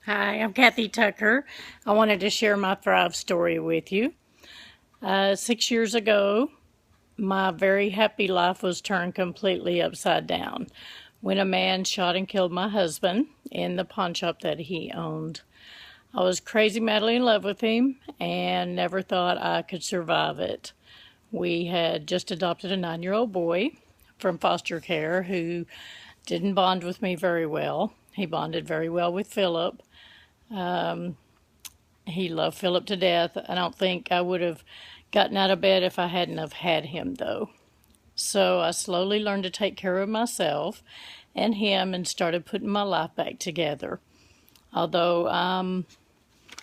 Hi, I'm Kathy Tucker. I wanted to share my Thrive story with you. 6 years ago, my very happy life was turned completely upside down when a man shot and killed my husband in the pawn shop that he owned. I was crazy madly in love with him and never thought I could survive it. We had just adopted a 9-year-old boy from foster care who didn't bond with me very well. He bonded very well with Philip. He loved Philip to death. I don't think I would have gotten out of bed if I hadn't have had him, though. So I slowly learned to take care of myself and him and started putting my life back together. Although I'm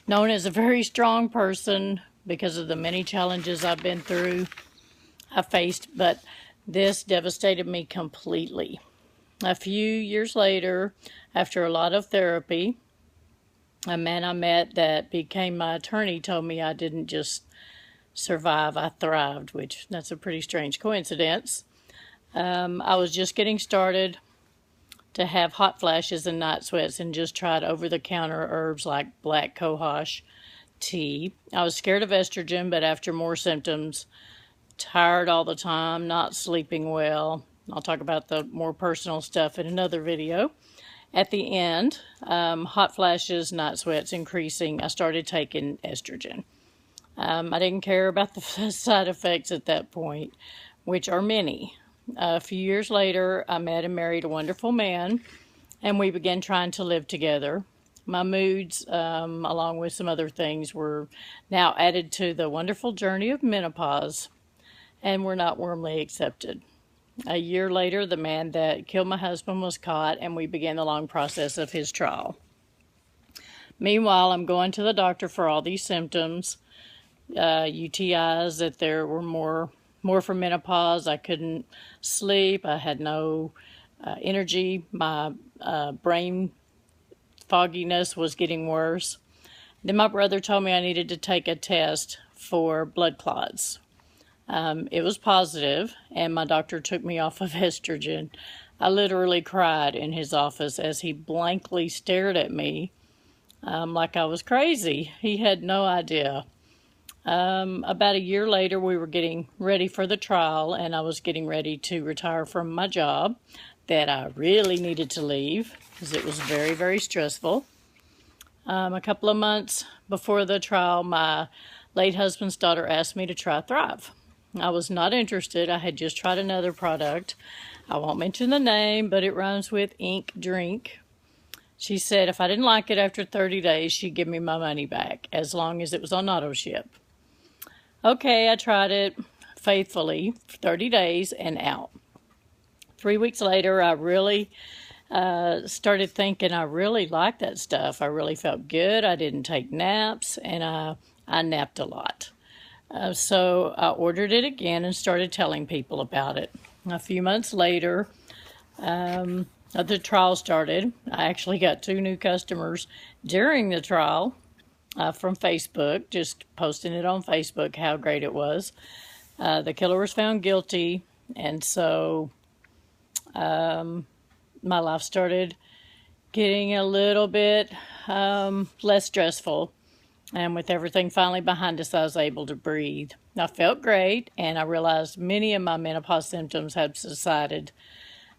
known as a very strong person because of the many challenges I faced, but this devastated me completely. A few years later, after a lot of therapy, a man I met that became my attorney told me I didn't just survive, I thrived, which that's a pretty strange coincidence. I was just getting started to have hot flashes and night sweats and just tried over-the-counter herbs like black cohosh tea. I was scared of estrogen, but after more symptoms, tired all the time, not sleeping well. I'll talk about the more personal stuff in another video. At the end, hot flashes, night sweats increasing, I started taking estrogen. I didn't care about the side effects at that point, which are many. A few years later, I met and married a wonderful man, and we began trying to live together. My moods, along with some other things, were now added to the wonderful journey of menopause, and were not warmly accepted. A year later, the man that killed my husband was caught, and we began the long process of his trial. Meanwhile, I'm going to the doctor for all these symptoms, UTIs, that there were more for menopause. I couldn't sleep. I had no energy. My brain fogginess was getting worse. Then my brother told me I needed to take a test for blood clots. It was positive, and my doctor took me off of estrogen. I literally cried in his office as he blankly stared at me like I was crazy. He had no idea. About a year later, we were getting ready for the trial, and I was getting ready to retire from my job that I really needed to leave because it was very, very stressful. A couple of months before the trial, my late husband's daughter asked me to try Thrive. I was not interested. I had just tried another product. I won't mention the name, but it rhymes with ink drink. She said if I didn't like it after 30 days, she'd give me my money back, as long as it was on auto ship. Okay, I tried it faithfully for 30 days and out. 3 weeks later, I really started thinking I really liked that stuff. I really felt good. I didn't take naps, and I napped a lot. So I ordered it again and started telling people about it. A few months later, the trial started. I actually got 2 new customers during the trial from Facebook, just posting it on Facebook how great it was. The killer was found guilty, and so my life started getting a little bit less stressful. And with everything finally behind us, I was able to breathe. I felt great, and I realized many of my menopause symptoms had subsided.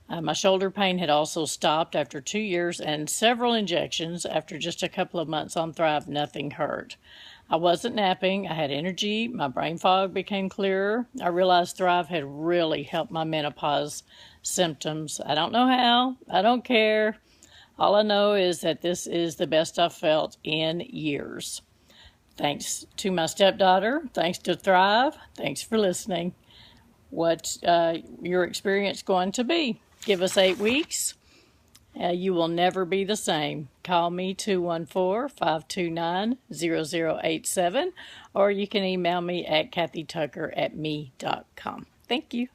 My shoulder pain had also stopped after 2 years and several injections. After just a couple of months on Thrive, nothing hurt. I wasn't napping. I had energy. My brain fog became clearer. I realized Thrive had really helped my menopause symptoms. I don't know how. I don't care. All I know is that this is the best I've felt in years. Thanks to my stepdaughter. Thanks to Thrive. Thanks for listening. What's your experience going to be? Give us 8 weeks. You will never be the same. Call me 214-529-0087, or you can email me at kathytucker@me.com. Thank you.